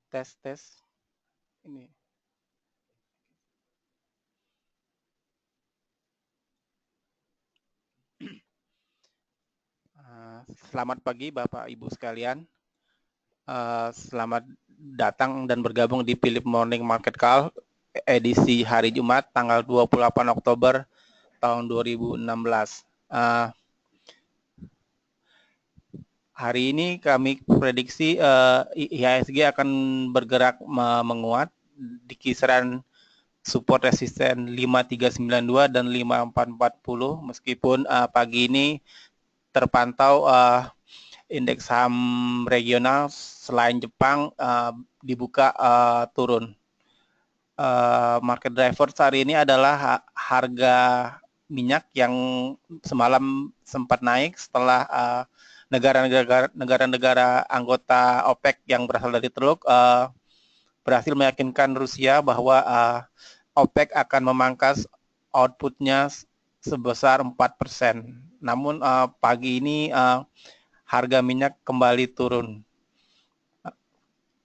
Tes ini. Selamat pagi Bapak Ibu sekalian. Selamat datang dan bergabung di Philip Morning Market Call edisi hari Jumat tanggal 28 Oktober tahun 2016. Hari ini kami prediksi IHSG akan bergerak menguat di kisaran support resisten 5392 dan 5440 meskipun pagi ini terpantau indeks saham regional selain Jepang dibuka turun. Market driver hari ini adalah harga minyak yang semalam sempat naik setelah negara-negara anggota OPEC yang berasal dari Teluk berhasil meyakinkan Rusia bahwa OPEC akan memangkas outputnya sebesar 4%. Namun pagi ini harga minyak kembali turun.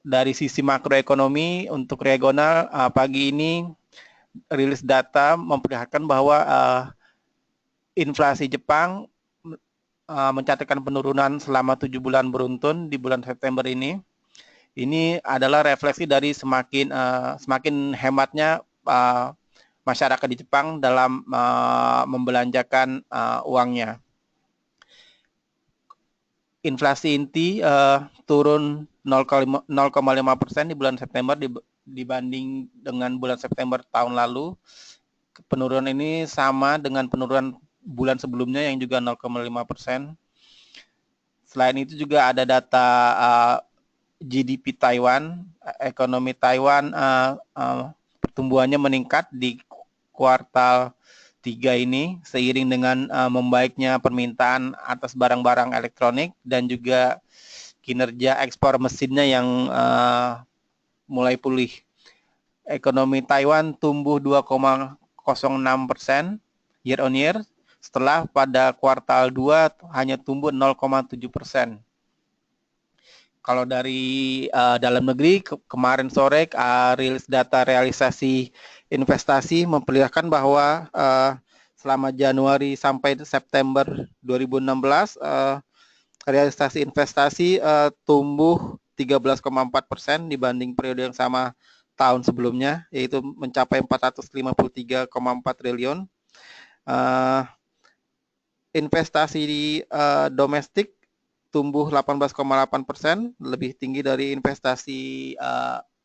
Dari sisi makroekonomi untuk regional pagi ini rilis data memperlihatkan bahwa inflasi Jepang mencatatkan penurunan selama 7 bulan beruntun di bulan September ini. Ini adalah refleksi dari semakin hematnya masyarakat di Jepang dalam membelanjakan uangnya. Inflasi inti turun 0,5% di bulan September dibanding dengan bulan September tahun lalu. Penurunan ini sama dengan penurunan bulan sebelumnya yang juga 0,5%. Selain itu juga ada data GDP Taiwan, ekonomi Taiwan pertumbuhannya meningkat di kuartal 3 ini seiring dengan membaiknya permintaan atas barang-barang elektronik dan juga kinerja ekspor mesinnya yang mulai pulih. Ekonomi Taiwan tumbuh 2,06% year on year setelah pada kuartal 2 hanya tumbuh 0,7%. Kalau dari dalam negeri kemarin sore rilis data realisasi investasi memperlihatkan bahwa selama Januari sampai September 2016 realisasi investasi tumbuh 13,4% dibanding periode yang sama tahun sebelumnya, yaitu mencapai 453,4 triliun. Investasi di domestik tumbuh 18,8%, lebih tinggi dari investasi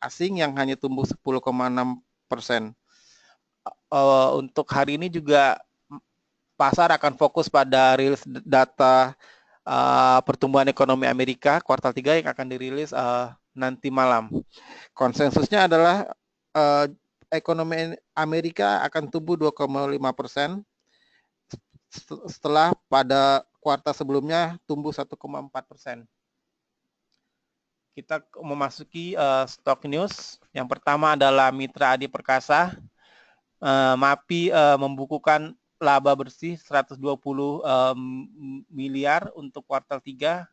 asing yang hanya tumbuh 10,6%. Untuk hari ini juga pasar akan fokus pada rilis data pertumbuhan ekonomi Amerika kuartal 3 yang akan dirilis nanti malam. Konsensusnya adalah ekonomi Amerika akan tumbuh 2,5% setelah pada kuartal sebelumnya tumbuh 1,4%. Kita memasuki stock news. Yang pertama adalah Mitra Adi Perkasa. MAPI membukukan laba bersih 120 miliar untuk kuartal 3.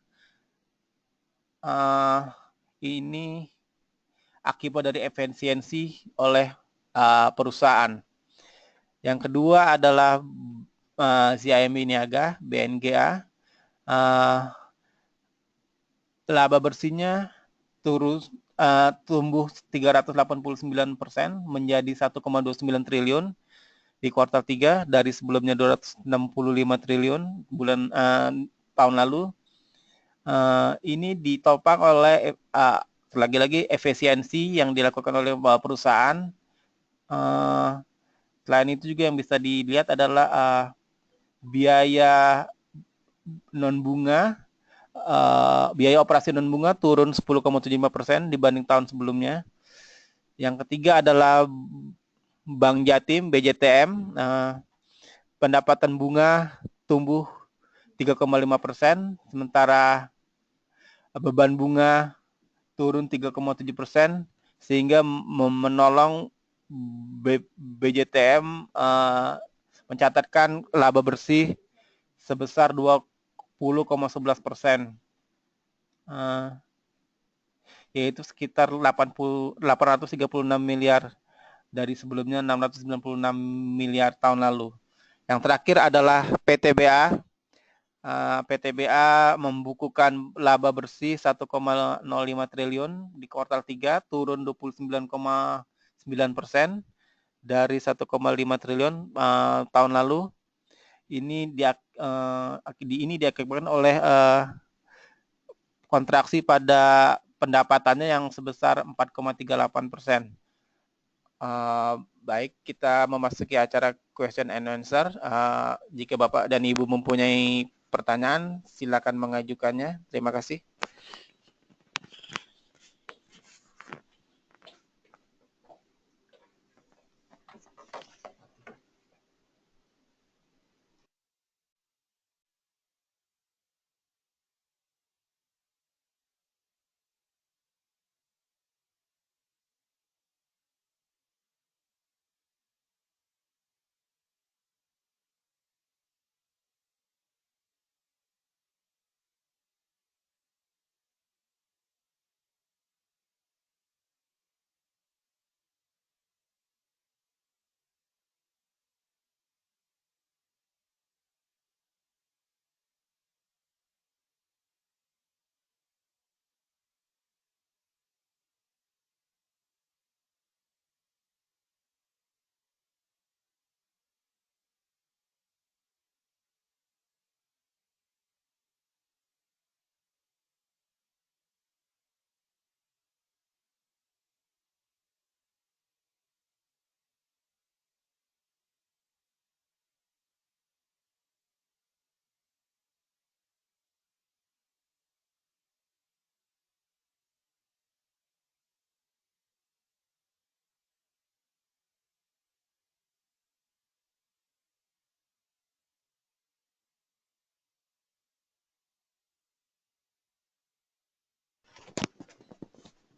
Ini akibat dari efisiensi oleh perusahaan. Yang kedua adalah CIMB Niaga, BNGA. Laba bersihnya tumbuh 389% menjadi 1,29 triliun di kuartal 3 dari sebelumnya 265 triliun bulan tahun lalu. Ini ditopang oleh lagi-lagi efisiensi yang dilakukan oleh perusahaan. Selain itu juga yang bisa dilihat adalah biaya non bunga, biaya operasi non bunga turun 10,75% dibanding tahun sebelumnya. Yang ketiga adalah Bank Jatim (BJTM). Pendapatan bunga tumbuh 3,5%, sementara beban bunga turun 3,7%, sehingga menolong BJTM mencatatkan laba bersih sebesar 20,11%. yaitu sekitar 836 miliar dari sebelumnya 696 miliar tahun lalu. Yang terakhir adalah PTBA. PTBA membukukan laba bersih 1,05 triliun di kuartal 3, turun 29,9% dari 1,5 triliun tahun lalu. Ini diakibatkan oleh kontraksi pada pendapatannya yang sebesar 4,38%. Baik, kita memasuki acara question and answer. Jika Bapak dan Ibu mempunyai pertanyaan, silakan mengajukannya. Terima kasih.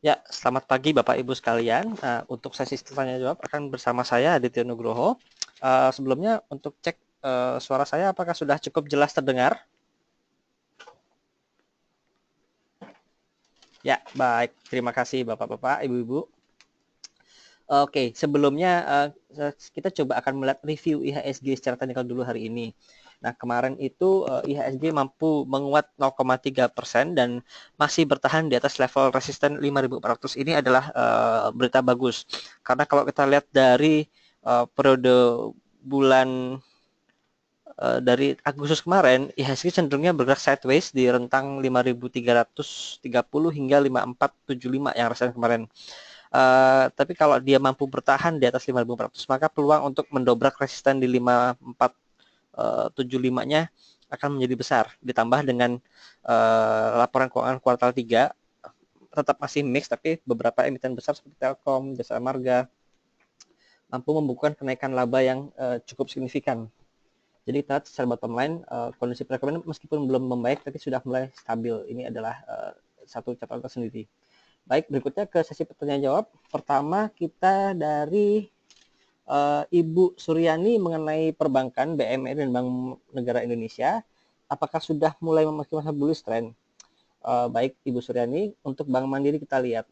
Ya, selamat pagi Bapak Ibu sekalian. Untuk sesi tanya jawab akan bersama saya Aditya Nugroho. Sebelumnya untuk cek suara saya apakah sudah cukup jelas terdengar? Ya, baik. Terima kasih Bapak-Bapak, Ibu-ibu. Oke, sebelumnya kita coba akan melihat review IHSG secara teknikal dulu hari ini. Nah, kemarin itu IHSG mampu menguat 0,3% dan masih bertahan di atas level resisten 5.400. Ini adalah berita bagus. Karena kalau kita lihat dari periode bulan dari Agustus kemarin, IHSG cenderungnya bergerak sideways di rentang 5.330 hingga 5.475 yang resisten kemarin. Tapi kalau dia mampu bertahan di atas 5.400, maka peluang untuk mendobrak resisten di 5.475-nya akan menjadi besar. Ditambah dengan laporan keuangan kuartal 3 tetap masih mix, tapi beberapa emiten besar seperti Telkom, Jasa Marga mampu membukukan kenaikan laba yang cukup signifikan. Jadi kita lihat secara bottom line, kondisi perekonomian meskipun belum membaik, tapi sudah mulai stabil. Ini adalah satu catatan tersendiri. Baik, berikutnya ke sesi pertanyaan jawab. Pertama kita dari Ibu Suryani mengenai perbankan BMI dan Bank Negara Indonesia. Apakah sudah mulai memasuki masa bullish trend? Baik Ibu Suryani, untuk Bank Mandiri kita lihat.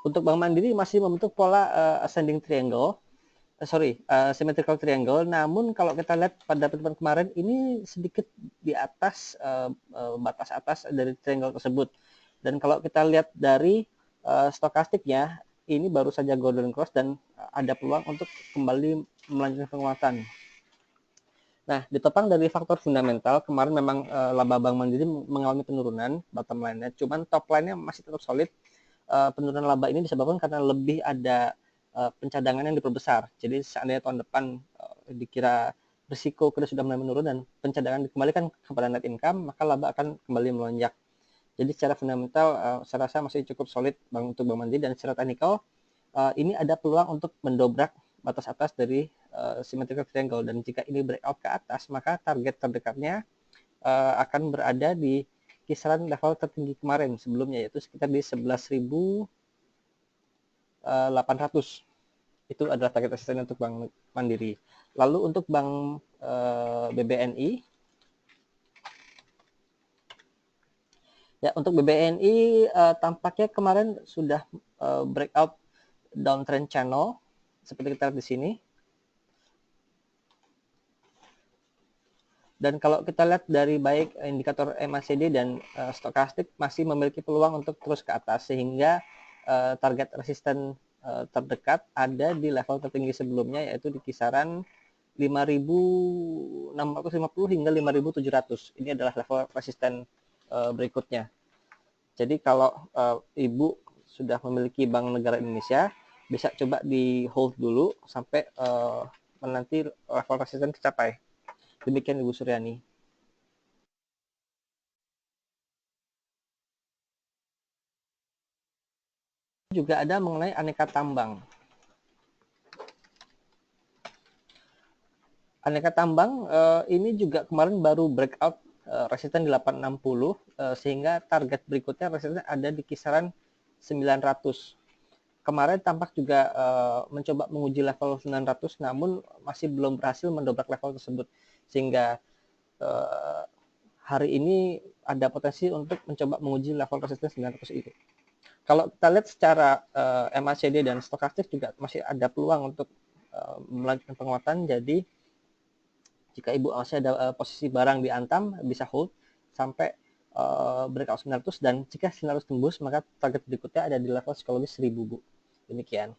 Untuk Bank Mandiri masih membentuk pola ascending triangle. Symmetrical triangle. Namun kalau kita lihat pada pertemuan kemarin ini sedikit di atas batas atas dari triangle tersebut. Dan kalau kita lihat dari stokastiknya, ini baru saja golden cross dan ada peluang untuk kembali melanjutkan penguatan. Nah, ditopang dari faktor fundamental, kemarin memang laba Bank Mandiri mengalami penurunan bottom line-nya, cuman top line-nya masih tetap solid. Penurunan laba ini disebabkan karena lebih ada pencadangan yang diperbesar. Jadi seandainya tahun depan dikira risiko kita sudah mulai menurun dan pencadangan dikembalikan kepada net income, maka laba akan kembali melonjak. Jadi secara fundamental saya rasa masih cukup solid untuk Bank Mandiri, dan secara teknikal ini ada peluang untuk mendobrak batas atas dari symmetrical triangle, dan jika ini breakout ke atas, maka target terdekatnya akan berada di kisaran level tertinggi kemarin sebelumnya, yaitu sekitar di 11.800. Itu adalah target resisten untuk Bank Mandiri. Lalu untuk Bank BBNI. Ya, untuk BBNI tampaknya kemarin sudah breakout downtrend channel seperti kita lihat di sini. Dan kalau kita lihat dari baik indikator MACD dan stokastik masih memiliki peluang untuk terus ke atas, sehingga target resisten terdekat ada di level tertinggi sebelumnya, yaitu di kisaran 5.650 hingga 5.700. Ini adalah level resisten berikutnya. Jadi kalau Ibu sudah memiliki Bank Negara Indonesia, bisa coba di hold dulu sampai nanti level resisten tercapai. Demikian Ibu Suryani. Juga ada mengenai aneka tambang. Aneka tambang ini juga kemarin baru breakout resisten di 860 sehingga target berikutnya resisten ada di kisaran 900. Kemarin tampak juga mencoba menguji level 900 namun masih belum berhasil mendobrak level tersebut, sehingga hari ini ada potensi untuk mencoba menguji level resisten 900 itu. Kalau kita lihat secara MACD dan stokastik juga masih ada peluang untuk melanjutkan penguatan. Jadi jika Ibu masih ada posisi barang di Antam, bisa hold sampai breakout 900, dan jika 900 tembus, maka target berikutnya ada di level psikologis 1000, Bu. Demikian.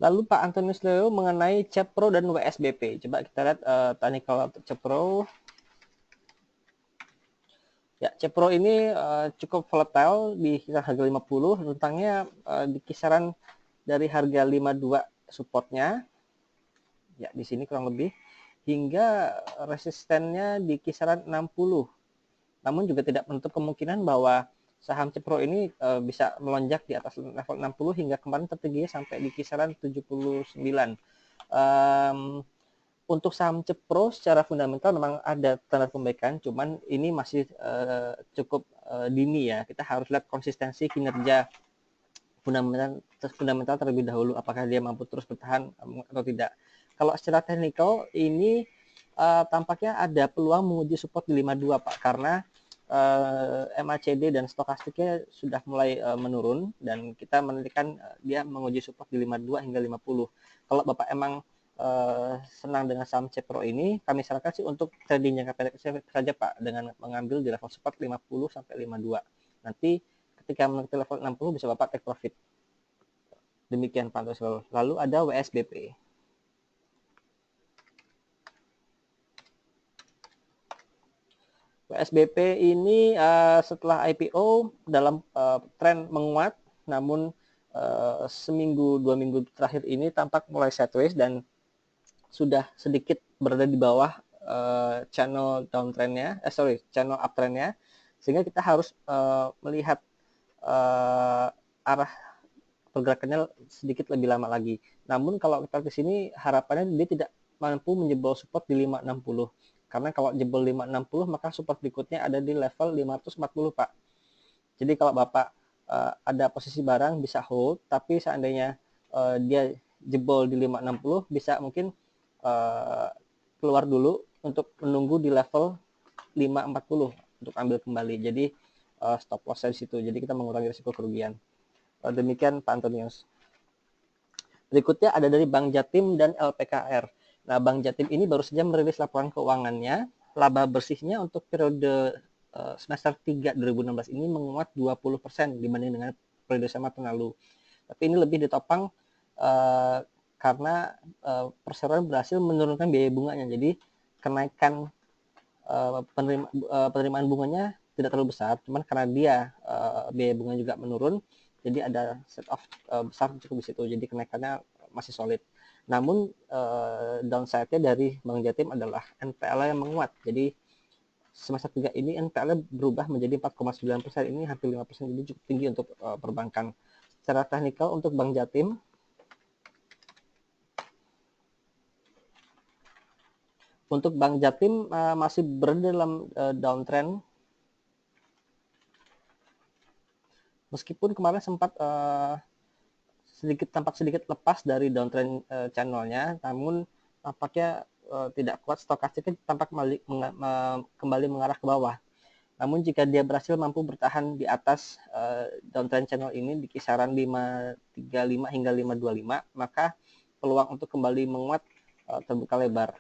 Lalu Pak Antonius Leo mengenai Cepro dan WSBP. Coba kita lihat technical Cepro. Ya, Cepro ini cukup volatile di kisaran harga 50, rentangnya di kisaran dari harga 52 supportnya. Ya, di sini kurang lebih hingga resistennya di kisaran 60. Namun juga tidak menutup kemungkinan bahwa saham Cepro ini bisa melonjak di atas level 60 hingga kemarin tertinggi sampai di kisaran 79. Untuk saham Cepro secara fundamental memang ada tanda pembaikan, cuman ini masih cukup dini ya. Kita harus lihat konsistensi kinerja fundamental terlebih dahulu, apakah dia mampu terus bertahan atau tidak. Kalau secara teknikal ini tampaknya ada peluang menguji support di 52, Pak, karena MACD dan stokastiknya sudah mulai menurun, dan kita menantikan dia menguji support di 52 hingga 50. Kalau Bapak emang senang dengan saham Cepro ini, kami sarankan sih untuk trading jangka pendek saja, Pak, dengan mengambil di level support 50 sampai 52. Nanti ketika menekati level 60 bisa Bapak take profit. Demikian Pak Antonius. Lalu ada WSBP. WSBP ini setelah IPO dalam tren menguat, namun seminggu 2 minggu terakhir ini tampak mulai sideways dan sudah sedikit berada di bawah channel downtrendnya, channel uptrendnya, sehingga kita harus melihat arah pergerakannya sedikit lebih lama lagi. Namun kalau kita ke sini harapannya dia tidak mampu menjebol support di 560. Karena kalau jebol 560 maka support berikutnya ada di level 540, Pak. Jadi kalau Bapak ada posisi barang bisa hold, tapi seandainya dia jebol di 560 bisa mungkin keluar dulu untuk menunggu di level 540 untuk ambil kembali. Jadi stop loss di situ. Jadi kita mengurangi risiko kerugian. Demikian Pak Antonius. Berikutnya ada dari Bank Jatim dan LPKR. Nah, Bank Jatim ini baru saja merilis laporan keuangannya. Laba bersihnya untuk periode semester 3 2016 ini menguat 20% dibanding dengan periode sama tahun lalu. Tapi ini lebih ditopang karena perseroan berhasil menurunkan biaya bunganya. Jadi kenaikan penerimaan bunganya tidak terlalu besar, cuman karena dia biaya bunga juga menurun, jadi ada set off besar cukup di situ, jadi kenaikannya masih solid. Namun downside-nya dari Bank Jatim adalah NPL yang menguat. Jadi semester 3 ini NPL berubah menjadi 4,9%, ini hampir 5%, jadi cukup tinggi untuk perbankan. secara teknikal untuk Bank Jatim. Untuk Bank Jatim masih berada dalam downtrend. Meskipun kemarin sempat tampak sedikit lepas dari downtrend channelnya, namun tampaknya tidak kuat, stokastiknya tampak kembali mengarah ke bawah. Namun jika dia berhasil mampu bertahan di atas downtrend channel ini di kisaran 535 hingga 525, maka peluang untuk kembali menguat terbuka lebar.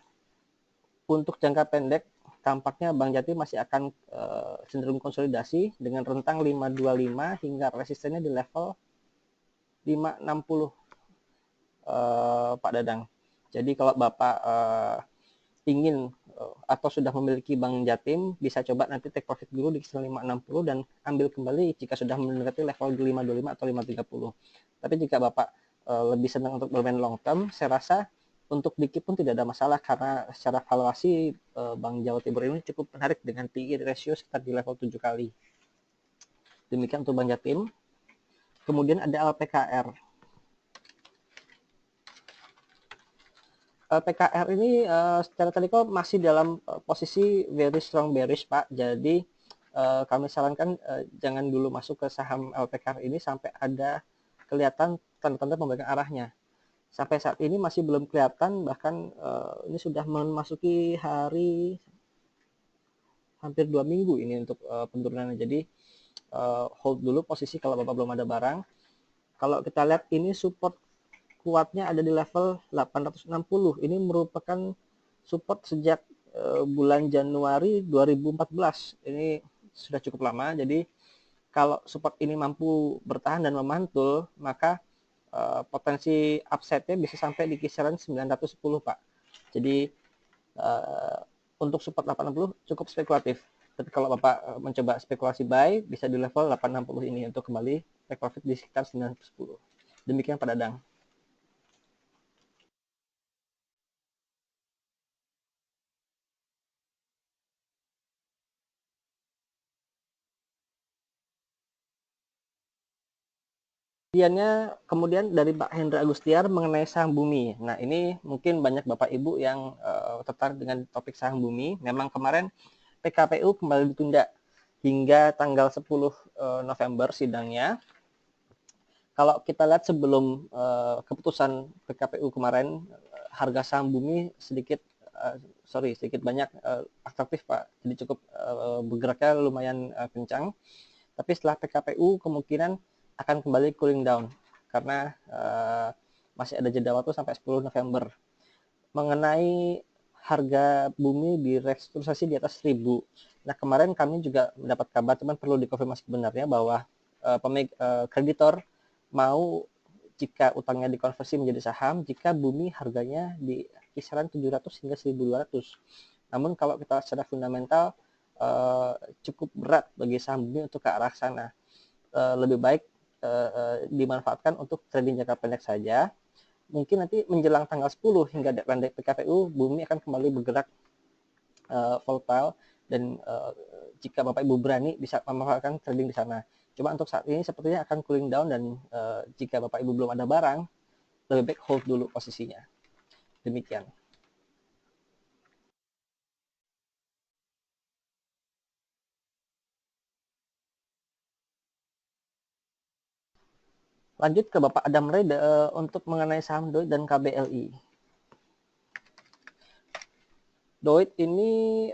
Untuk jangka pendek, tampaknya Bank Jatim masih akan cenderung konsolidasi dengan rentang 525 hingga resistennya di level 560, Pak Dadang. Jadi kalau Bapak ingin atau sudah memiliki Bank Jatim, bisa coba nanti take profit dulu di kisaran 560 dan ambil kembali jika sudah mendekati level 525 atau 530. Tapi jika Bapak lebih senang untuk bermain long term, saya rasa untuk dikit pun tidak ada masalah karena secara valuasi Bank Jawa Timur ini cukup menarik dengan PE ratio sekitar di level 7 kali. Demikian untuk Bank Jatim. Kemudian ada LPKR. LPKR ini secara teknikal masih dalam posisi very strong bearish, Pak. Jadi kami sarankan jangan dulu masuk ke saham LPKR ini sampai ada kelihatan tanda-tanda pembalikan arahnya. Sampai saat ini masih belum kelihatan, bahkan ini sudah memasuki hari hampir 2 minggu ini untuk penurunannya. Jadi hold dulu posisi kalau Bapak belum ada barang. Kalau kita lihat ini support kuatnya ada di level 860. Ini merupakan support sejak bulan Januari 2014. Ini sudah cukup lama. Jadi kalau support ini mampu bertahan dan memantul, maka potensi upside-nya bisa sampai di kisaran 910, Pak. Jadi untuk support 860 cukup spekulatif. Tapi kalau Bapak mencoba spekulasi buy, bisa di level 860 ini untuk kembali take profit di sekitar 910. Demikian Pak Dadang. Kemudian dari Pak Hendra Agustiar mengenai saham bumi. Nah, ini mungkin banyak Bapak Ibu yang tertarik dengan topik saham bumi. Memang kemarin PKPU kembali ditunda hingga tanggal 10 November sidangnya. Kalau kita lihat sebelum keputusan PKPU kemarin, harga saham bumi sedikit banyak atraktif, Pak. Jadi cukup bergeraknya lumayan kencang. Tapi setelah PKPU kemungkinan akan kembali cooling down karena masih ada jeda waktu sampai 10 November. Mengenai harga bumi di restrukturisasi di atas 1000. Nah, kemarin kami juga mendapat kabar, teman perlu dikonfirmasi benarnya bahwa kreditor mau jika utangnya dikonversi menjadi saham jika bumi harganya di kisaran 700 hingga 1200. Namun kalau kita secara fundamental cukup berat bagi saham bumi untuk ke arah sana. Lebih baik dimanfaatkan untuk trading jangka pendek saja. Mungkin nanti menjelang tanggal 10 hingga deadline PKPU, bumi akan kembali bergerak volatile dan jika Bapak Ibu berani bisa memanfaatkan trading di sana. Cuma untuk saat ini sepertinya akan cooling down dan jika Bapak Ibu belum ada barang, lebih baik hold dulu posisinya. Demikian. Lanjut ke Bapak Adam Ray untuk mengenai saham DOIT dan KBLI. DOIT ini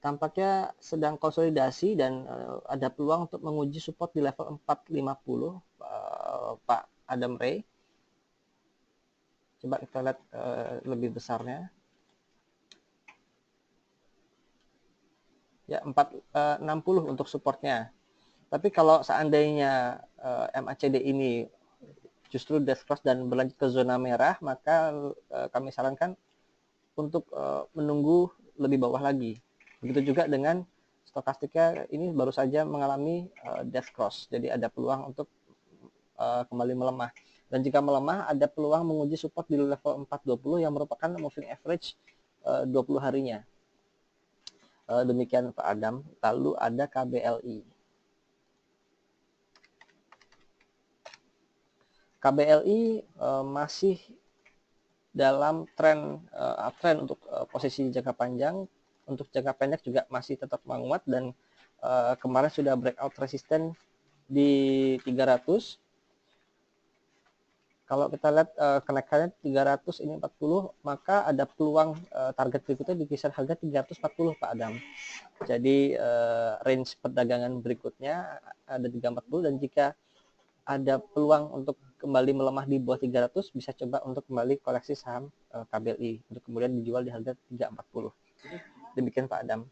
tampaknya sedang konsolidasi dan ada peluang untuk menguji support di level 450, Pak Adam Ray. Coba kita lihat lebih besarnya. Ya, 460 untuk supportnya. Tapi kalau seandainya MACD ini justru death cross dan berlanjut ke zona merah, maka kami sarankan untuk menunggu lebih bawah lagi. Begitu juga dengan stokastiknya ini baru saja mengalami death cross. Jadi ada peluang untuk kembali melemah. Dan jika melemah, ada peluang menguji support di level 420 yang merupakan moving average 20 harinya. Demikian Pak Adam. Lalu ada KBLI. KBLI masih dalam tren uptrend untuk posisi jangka panjang. Untuk jangka pendek juga masih tetap menguat dan kemarin sudah breakout resisten di 300. Kalau kita lihat kenaikannya 300 ini 40, maka ada peluang target berikutnya di kisaran harga 340 Pak Adam. Jadi range perdagangan berikutnya ada 340, dan jika ada peluang untuk kembali melemah di bawah 300, bisa coba untuk kembali koleksi saham KBLI untuk kemudian dijual di harga 340. Demikian Pak Adam.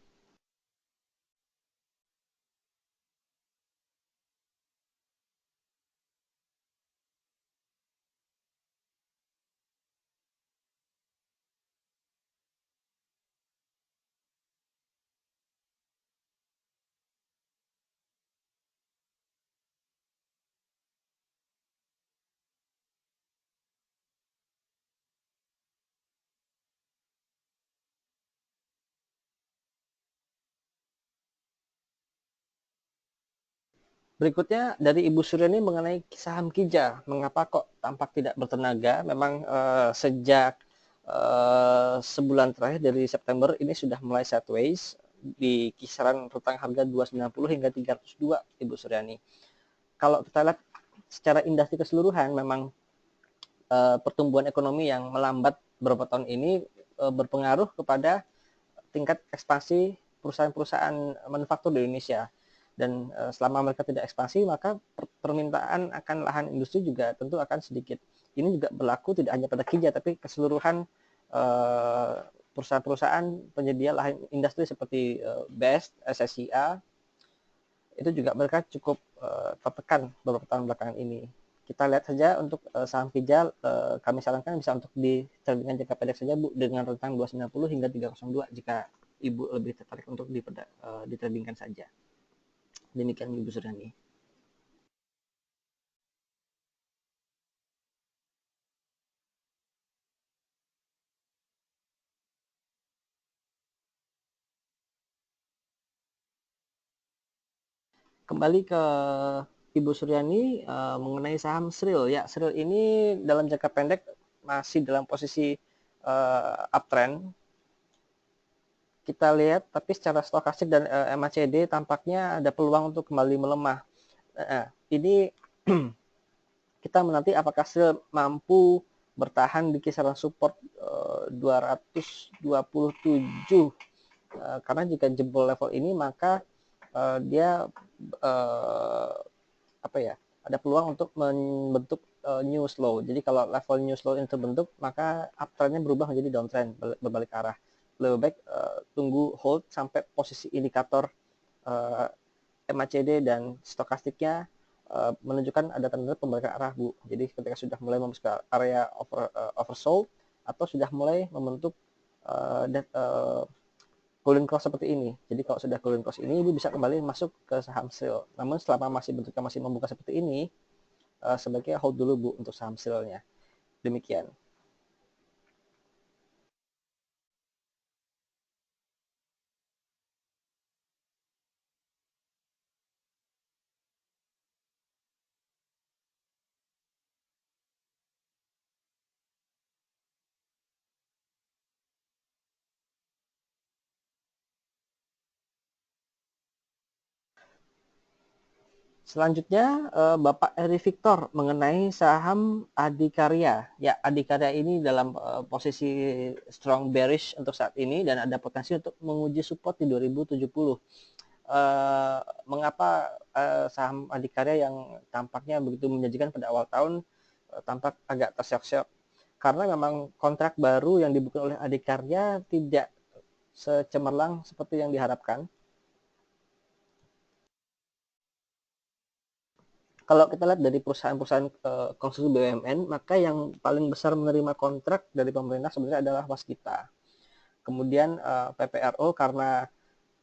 Berikutnya dari Ibu Suryani mengenai saham Kija. Mengapa kok tampak tidak bertenaga? Memang sejak sebulan terakhir dari September ini sudah mulai sideways di kisaran rentang harga 290 hingga 302, Ibu Suryani. Kalau kita lihat secara industri keseluruhan, memang pertumbuhan ekonomi yang melambat beberapa tahun ini berpengaruh kepada tingkat ekspansi perusahaan-perusahaan manufaktur di Indonesia. Dan selama mereka tidak ekspansi, maka permintaan akan lahan industri juga tentu akan sedikit. Ini juga berlaku tidak hanya pada Kija, tapi keseluruhan perusahaan-perusahaan penyedia lahan industri seperti BEST, SSIA, itu juga mereka cukup tertekan beberapa tahun belakangan ini. Kita lihat saja untuk saham Kija, kami sarankan bisa untuk di tradingan jangka pendek saja Bu, dengan rentang 290 hingga 302 jika Ibu lebih tertarik untuk ditradingkan saja. Demikian Ibu Suryani. Kembali ke Ibu Suryani mengenai saham Sril. Ya, Sril ini dalam jangka pendek masih dalam posisi uptrend. Kita lihat, tapi secara stokastik dan MACD tampaknya ada peluang untuk kembali melemah. Ini kita menanti apakah Sril mampu bertahan di kisaran support 227. Karena jika jebol level ini, maka dia ada peluang untuk membentuk new slow. Jadi kalau level new slow ini terbentuk, maka uptrendnya berubah menjadi downtrend, berbalik arah. Lebih baik tunggu hold sampai posisi indikator MACD dan stokastiknya menunjukkan ada tanda pembalikan arah Bu. Jadi ketika sudah mulai memasuki area oversold atau sudah mulai membentuk golden cross seperti ini. Jadi kalau sudah golden cross ini, Ibu bisa kembali masuk ke saham Sril. Namun selama bentuknya masih membuka seperti ini, sebaiknya hold dulu Bu untuk saham Srilnya. Demikian. Selanjutnya Bapak Eri Victor mengenai saham Adikarya. Ya, Adikarya ini dalam posisi strong bearish untuk saat ini dan ada potensi untuk menguji support di 2070. Mengapa saham Adikarya yang tampaknya begitu menjanjikan pada awal tahun tampak agak terseok-seok? Karena memang kontrak baru yang dibuka oleh Adikarya tidak secemerlang seperti yang diharapkan. Kalau kita lihat dari perusahaan-perusahaan konstruksi BUMN, maka yang paling besar menerima kontrak dari pemerintah sebenarnya adalah Waskita. Kemudian PPRO karena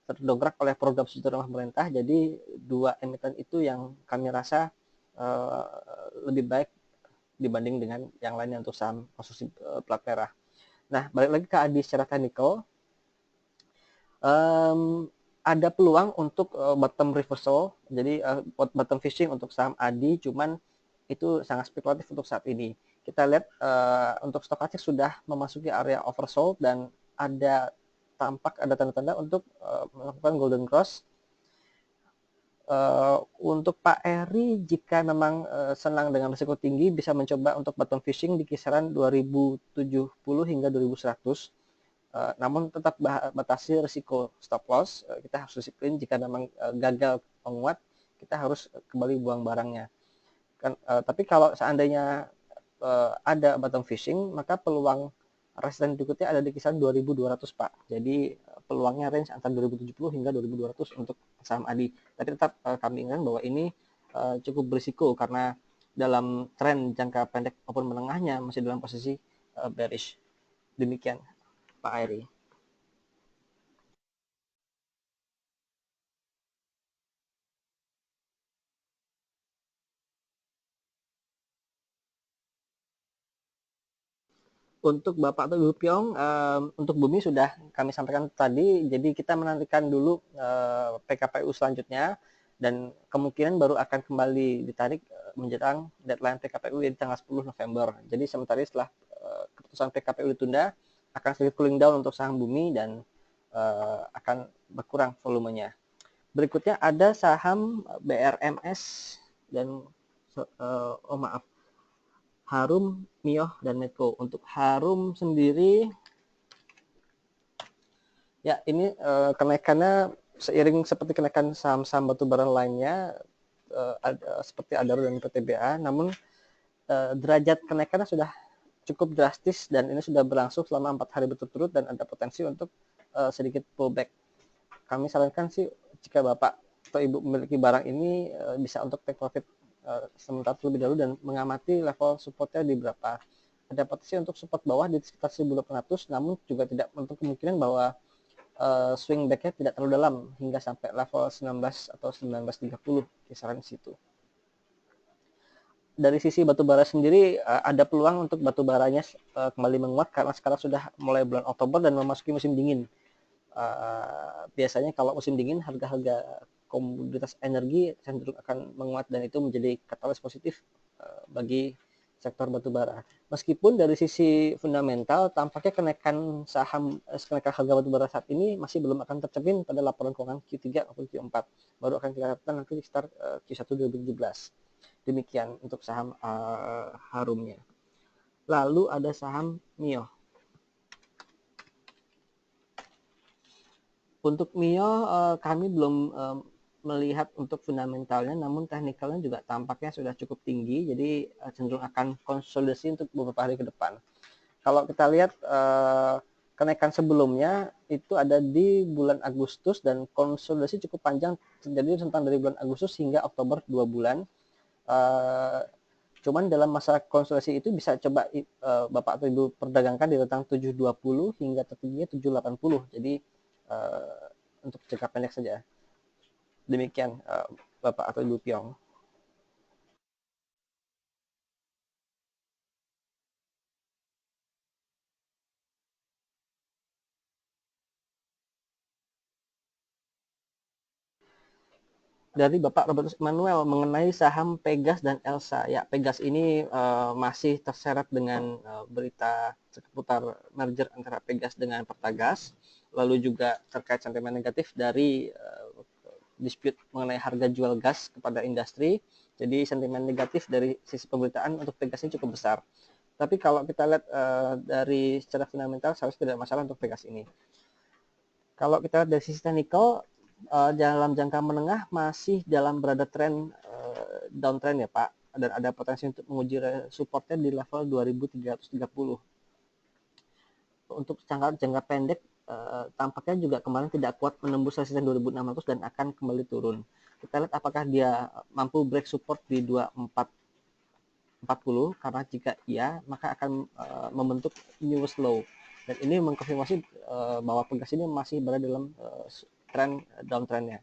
terdongkrak oleh program subsidi rumah pemerintah, jadi dua emiten itu yang kami rasa lebih baik dibanding dengan yang lainnya untuk saham konstruksi plat merah. Nah, balik lagi ke ADI secara teknikal, ada peluang untuk bottom reversal, jadi bottom fishing untuk saham ADI, cuman itu sangat spekulatif untuk saat ini. Kita lihat untuk stokastik sudah memasuki area oversold dan tampak ada tanda-tanda untuk melakukan golden cross. Untuk Pak Eri, jika memang senang dengan risiko tinggi, bisa mencoba untuk bottom fishing di kisaran 2070 hingga 2100. Namun tetap batasi risiko stop loss. Kita harus disiplin, jika memang gagal menguat, kita harus kembali buang barangnya. Tapi kalau seandainya ada bottom fishing, maka peluang resisten berikutnya ada di kisaran 2200, Pak. Jadi peluangnya range antara 2070 hingga 2200 untuk saham ADI. Tapi tetap kami ingatkan bahwa ini cukup berisiko karena dalam tren jangka pendek maupun menengahnya masih dalam posisi bearish. Demikian, Pak Airi. Untuk Bapak atau Ibu Pyong, untuk bumi sudah kami sampaikan tadi, jadi kita menantikan dulu PKPU selanjutnya, dan kemungkinan baru akan kembali ditarik menjelang deadline PKPU di tanggal 10 November. Jadi sementara setelah keputusan PKPU ditunda, akan sedikit cooling down untuk saham bumi dan akan berkurang volumenya. Berikutnya ada saham BRMS dan maaf, Harum, Mioh, dan Medco. Untuk Harum sendiri, ya ini kenaikannya seiring seperti kenaikan saham-saham batubara lainnya, seperti Adaro dan PTBA, namun derajat kenaikannya sudah cukup drastis dan ini sudah berlangsung selama 4 hari berturut-turut dan ada potensi untuk sedikit pullback. Kami sarankan sih, jika Bapak atau Ibu memiliki barang ini, bisa untuk take profit sementara terlebih dahulu dan mengamati level supportnya di berapa. Ada potensi untuk support bawah di sekitar 1800, namun juga tidak untuk kemungkinan bahwa swing backnya tidak terlalu dalam hingga sampai level 19 atau 1930, kisaran situ. Dari sisi batubara sendiri, ada peluang untuk batubaranya kembali menguat karena sekarang sudah mulai bulan Oktober dan memasuki musim dingin. Biasanya kalau musim dingin, harga-harga komoditas energi cenderung akan menguat dan itu menjadi katalis positif bagi sektor batubara. Meskipun dari sisi fundamental tampaknya kenaikan harga batubara saat ini masih belum akan tercermin pada laporan keuangan Q3 maupun Q4. Baru akan kelihatan nanti sekitar Q1 2017. Demikian untuk saham Harumnya. Lalu ada saham Mio. Untuk Mio, kami belum melihat untuk fundamentalnya, namun teknikalnya juga tampaknya sudah cukup tinggi, jadi cenderung akan konsolidasi untuk beberapa hari ke depan. Kalau kita lihat kenaikan sebelumnya itu ada di bulan Agustus dan konsolidasi cukup panjang terjadi tentang dari bulan Agustus hingga Oktober, 2 bulan. Cuman dalam masa konsolidasi itu bisa coba Bapak atau Ibu perdagangkan di rentang 720 hingga tertingginya 780. Jadi untuk jangka pendek saja. Demikian Bapak atau Ibu Pyong. Dari Bapak Robertus Emmanuel mengenai saham Pegas dan Elsa. Ya, Pegas ini masih terseret dengan berita seputar merger antara Pegas dengan Pertagas, lalu juga terkait sentimen negatif dari dispute mengenai harga jual gas kepada industri. Jadi sentimen negatif dari sisi pemberitaan untuk Pegas ini cukup besar. Tapi kalau kita lihat dari secara fundamental, seharusnya tidak masalah untuk Pegas ini. Kalau kita lihat dari sisi teknikal, dalam jangka menengah masih dalam berada tren downtrend ya Pak, dan ada potensi untuk menguji supportnya di level 2330. Untuk jangka pendek tampaknya juga kemarin tidak kuat menembus resisten 2600 dan akan kembali turun. Kita lihat apakah dia mampu break support di 2440, karena jika iya maka akan membentuk newest low, dan ini mengkonfirmasi bahwa Pegas ini masih berada dalam tren downtrendnya.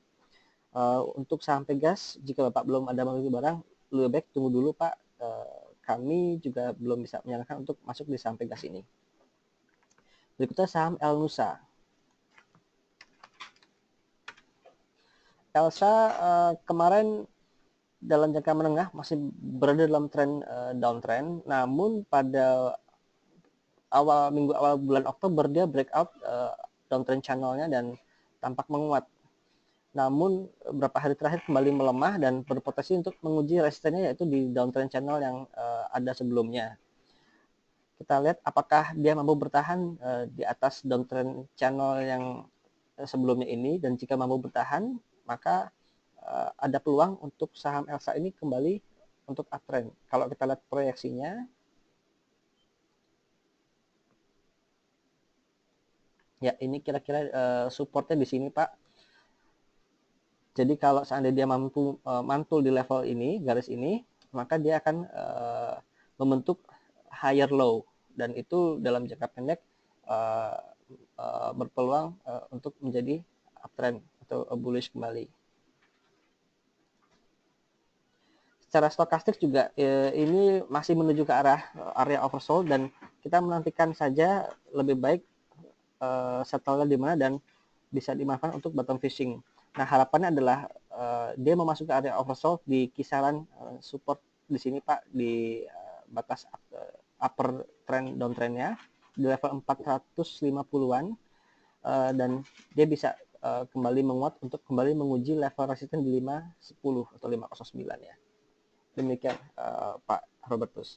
Untuk saham Pegas, jika Bapak belum ada memiliki barang, lebih baik tunggu dulu Pak. Kami juga belum bisa menyarankan untuk masuk di saham Pegas ini. Berikutnya saham Elnusa. Elsa kemarin dalam jangka menengah masih berada dalam tren downtrend, namun pada awal bulan Oktober dia breakout downtrend channelnya dan tampak menguat. Namun beberapa hari terakhir kembali melemah dan berpotensi untuk menguji resistennya, yaitu di downtrend channel yang ada sebelumnya. Kita lihat apakah dia mampu bertahan di atas downtrend channel yang sebelumnya ini, dan jika mampu bertahan maka ada peluang untuk saham Elsa ini kembali untuk uptrend. Kalau kita lihat proyeksinya, ya ini kira-kira supportnya di sini Pak. Jadi kalau seandainya dia mampu mantul di level ini, garis ini, maka dia akan membentuk higher low, dan itu dalam jangka pendek berpeluang untuk menjadi uptrend atau bullish kembali. Secara stokastik juga ini masih menuju ke arah area oversold, dan kita menantikan saja lebih baik settle di mana dan bisa dimanfaatkan untuk bottom fishing. Nah, harapannya adalah dia memasuki area oversold di kisaran support di sini Pak, di batas upper trend downtrendnya di level 450-an, dan dia bisa kembali menguat untuk kembali menguji level resisten di 510 atau 509 ya. Demikian Pak Robertus.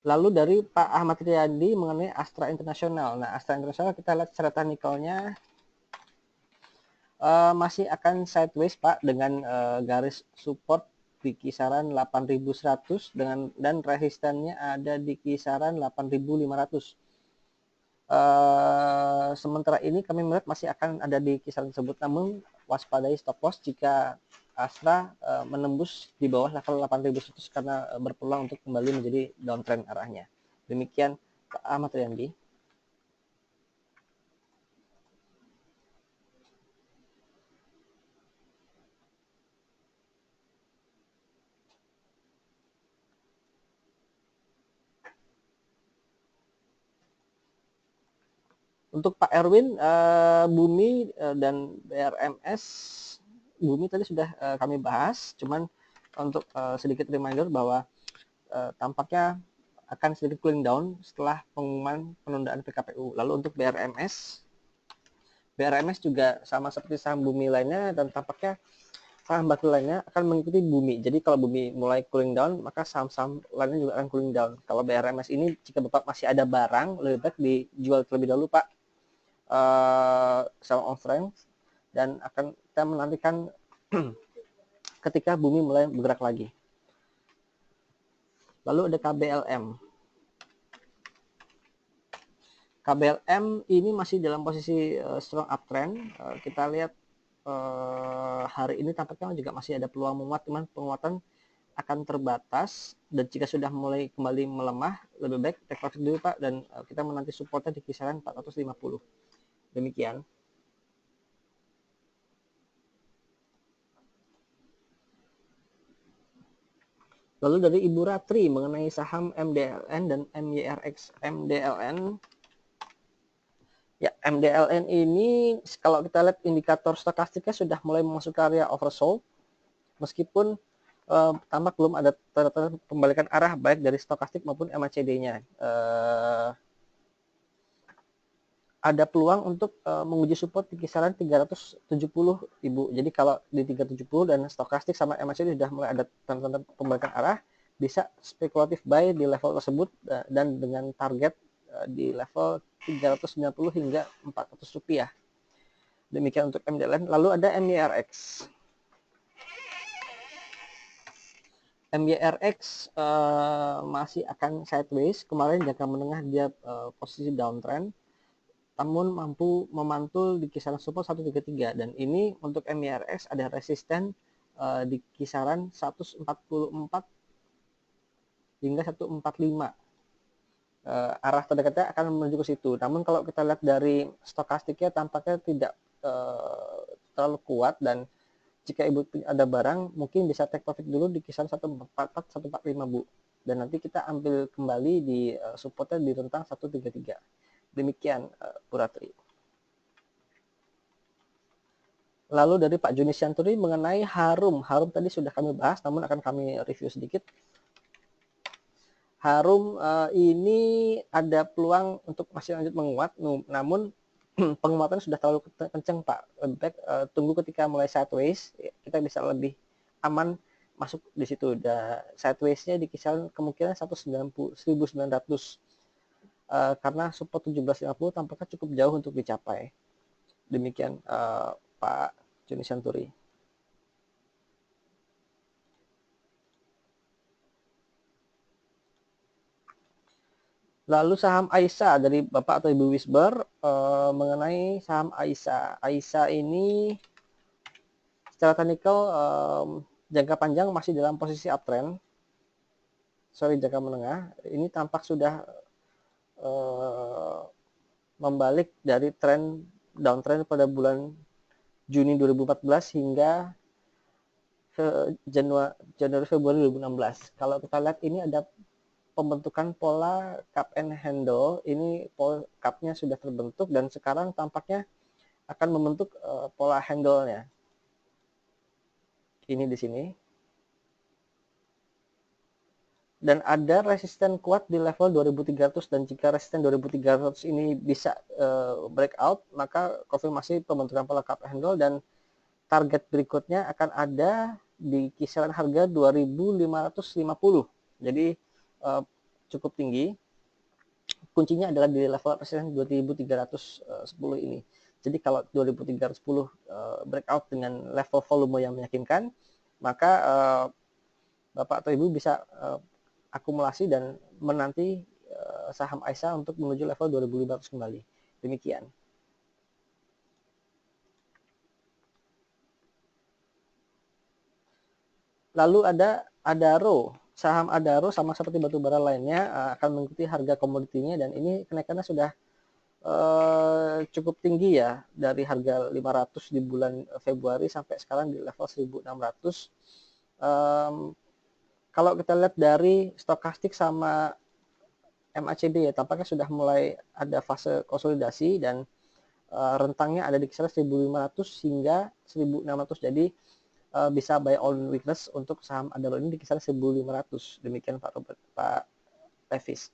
Lalu dari Pak Ahmad Riyadi mengenai Astra International. Nah, Astra International kita lihat secara teknikalnya masih akan sideways Pak, dengan garis support di kisaran 8.100 dan resistennya ada di kisaran 8.500. Sementara ini kami melihat masih akan ada di kisaran tersebut, namun waspadai stop loss jika Astra menembus di bawah level 8.100 karena berpeluang untuk kembali menjadi downtrend arahnya. Demikian Pak Ahmad Riyandi. Untuk Pak Erwin, Bumi dan BRMS, Bumi tadi sudah kami bahas, cuman untuk sedikit reminder bahwa tampaknya akan sedikit cooling down setelah pengumuman penundaan PKPU. Lalu untuk BRMS juga sama seperti saham Bumi lainnya, dan tampaknya saham batu lainnya akan mengikuti Bumi. Jadi kalau Bumi mulai cooling down, maka saham-saham lainnya juga akan cooling down. Kalau BRMS ini, jika Bapak masih ada barang, lebih baik dijual terlebih dahulu Pak, sell on strength, dan akan kita menantikan ketika Bumi mulai bergerak lagi. Lalu ada KBLM. KBLM ini masih dalam posisi strong uptrend. Kita lihat hari ini tampaknya juga masih ada peluang menguat, cuman penguatan akan terbatas, dan jika sudah mulai kembali melemah, lebih baik take profit dulu Pak, dan kita menanti supportnya di kisaran 450. Demikian. Lalu dari Ibu Ratri mengenai saham MDLN dan MYRX. MDLN, ya MDLN ini kalau kita lihat indikator stokastiknya sudah mulai memasuki area oversold, meskipun tampak belum ada tanda-tanda pembalikan arah baik dari stokastik maupun MACD-nya. Ada peluang untuk menguji support di kisaran 370 Ibu. Jadi kalau di 370 dan stokastik sama MACD sudah mulai ada tanda-tanda pembalikan arah, bisa spekulatif buy di level tersebut dan dengan target di level 390 hingga 400 rupiah. Demikian untuk MDLN. Lalu ada MYRX. MYRX masih akan sideways. Kemarin jangka menengah dia posisi downtrend, namun mampu memantul di kisaran support 133, dan ini untuk MYRX ada resisten di kisaran 144 hingga 145. Arah terdekatnya akan menuju ke situ. Namun kalau kita lihat dari stokastiknya tampaknya tidak terlalu kuat, dan jika Ibu ada barang mungkin bisa take profit dulu di kisaran 144 145 Bu, dan nanti kita ambil kembali di supportnya di rentang 133. Demikian Bu Ratri. Lalu dari Pak Juni Sianturi mengenai Harum. Harum tadi sudah kami bahas, namun akan kami review sedikit. Harum ini ada peluang untuk masih lanjut menguat, namun penguatan sudah terlalu kencang Pak. Lebih baik tunggu ketika mulai sideways, kita bisa lebih aman masuk di situ. Sideways-nya di kisaran kemungkinan 1900 karena support 1750 tampaknya cukup jauh untuk dicapai. Demikian Pak Joni Santuri. Lalu saham Aisa dari Bapak atau Ibu Wisber mengenai saham Aisa. Aisa ini secara teknikal jangka panjang masih dalam posisi uptrend. Sorry, jangka menengah. Ini tampak sudah membalik dari tren downtrend pada bulan Juni 2014 hingga Januari Februari 2016. Kalau kita lihat ini ada pembentukan pola cup and handle. Ini pola cup-nya sudah terbentuk dan sekarang tampaknya akan membentuk pola handle-nya. Ini di sini. Dan ada resisten kuat di level 2300 dan jika resisten 2300 ini bisa breakout, maka konfirmasi pembentukan pola cup handle dan target berikutnya akan ada di kisaran harga 2550. Jadi cukup tinggi. Kuncinya adalah di level resisten 2310 ini. Jadi kalau 2310 breakout dengan level volume yang meyakinkan, maka Bapak atau Ibu bisa akumulasi dan menanti saham Aisa untuk menuju level 2500 kembali. Demikian. Lalu ada Adaro. Saham Adaro sama seperti batubara lainnya akan mengikuti harga komoditinya dan ini kenaikannya sudah cukup tinggi ya, dari harga 500 di bulan Februari sampai sekarang di level 1600. Kalau kita lihat dari stokastik sama MACD ya, tampaknya sudah mulai ada fase konsolidasi dan rentangnya ada di kisaran 1500 hingga 1600. Jadi bisa buy on weakness untuk saham Adaro ini di kisaran 1500. Demikian Pak Robert, Pak Levis.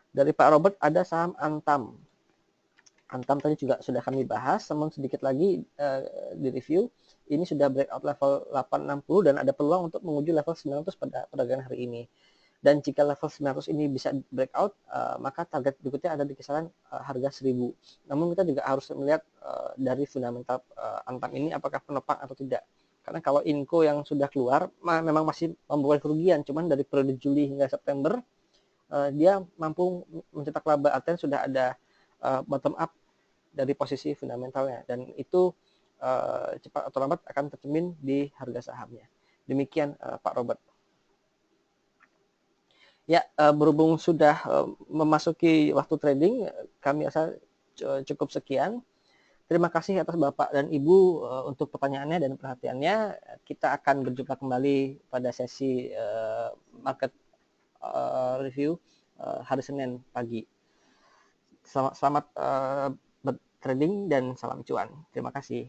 Dari Pak Robert ada saham Antam. Antam tadi juga sudah kami bahas, namun sedikit lagi di review. Ini sudah breakout level 860 dan ada peluang untuk menguji level 900 pada perdagangan hari ini. Dan jika level 900 ini bisa breakout, maka target berikutnya ada di kisaran harga 1000. Namun kita juga harus melihat dari fundamental Antam ini apakah penopang atau tidak. Karena kalau Inco yang sudah keluar memang masih membuat kerugian, cuman dari periode Juli hingga September dia mampu mencetak laba, artinya sudah ada bottom up dari posisi fundamentalnya dan itu cepat atau lambat akan tercermin di harga sahamnya. Demikian Pak Robert. Ya, berhubung sudah memasuki waktu trading, kami rasa cukup sekian. Terima kasih atas Bapak dan Ibu untuk pertanyaannya dan perhatiannya. Kita akan berjumpa kembali pada sesi market review hari Senin pagi. Selamat trading dan salam cuan. Terima kasih.